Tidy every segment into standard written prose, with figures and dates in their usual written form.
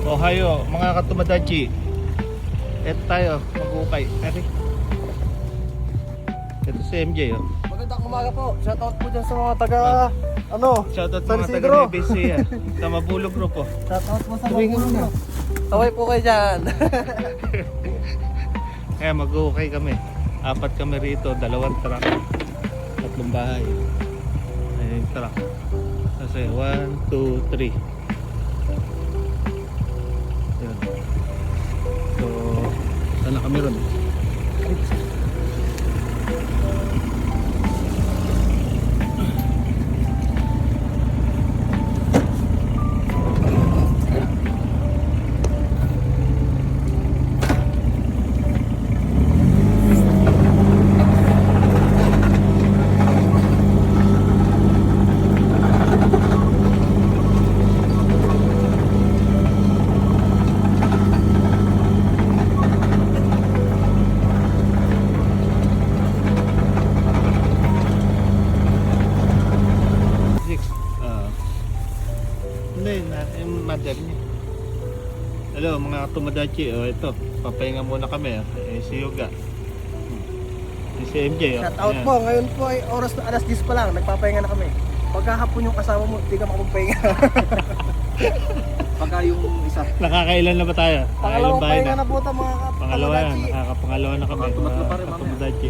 Ohayo, mga katumadachi. Eto tayo, mag-ukay. Ito si MJ, oh. Magandang umaga po. Shoutout po dyan sa mga taga, Shoutout San mga Isidro. taga-BBC, sa Mabulog Group, oh. Shoutout po sa Tumingin mga muna. Taway po kayo dyan. Kaya mag-ukay kami. 4 kami rito, 2 truck. 3 bahay. Ayun yung truck. Kasi 1, 2, 3. Yun. So, saan na kami ron? Yung mother niya. Hello mga Tomodachi, ito, papahinga muna kami, si Yoga, si MJ. Shoutout po. Ngayon po ay oras na alas 10 pa lang. Nagpapahinga na kami. Pagkahapon yung kasama mo, hindi ka makapagpahinga. Pagka yung isa. Nakakailan na ba tayo? Pangalawang bahay pahinga na po ito mga Pangalawa na, Tomodachi. nakakapangalawa na kami. Tumatlo pa rin mamaya. Tomodachi.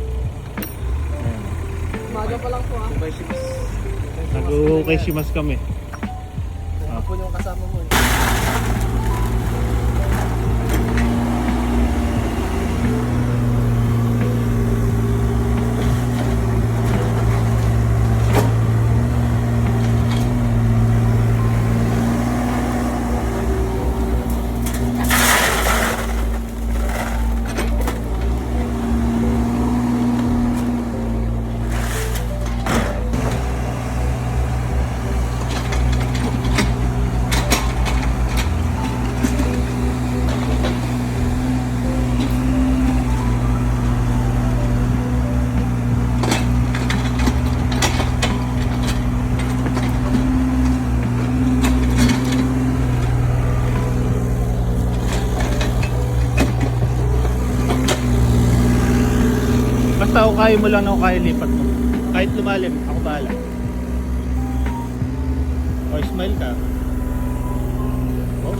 Umaga pa lang po ha. Nag-ukay shimas kami. Hapon yung kasama mo. Basta ukay mo lang na ukay, lipat mo. Kahit lumalim, ako bahala. O smile ka. Oh.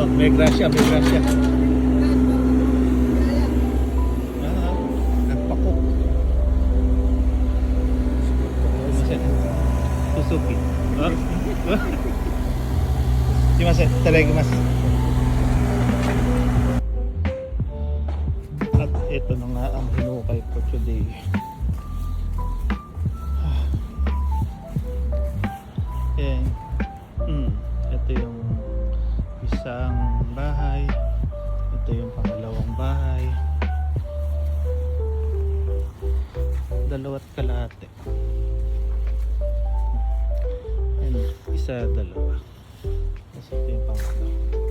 Oh, may grasya, may grasya. Nagpakok. Suzuki. Oh. Dimas, talagimas. At ito na nga ang hinukay for today. Ayan. Ito yung isang bahay. Ito yung pangalawang bahay. 2 kalahati. Ayan, 1, 2. Kasi ito yung pangatlo.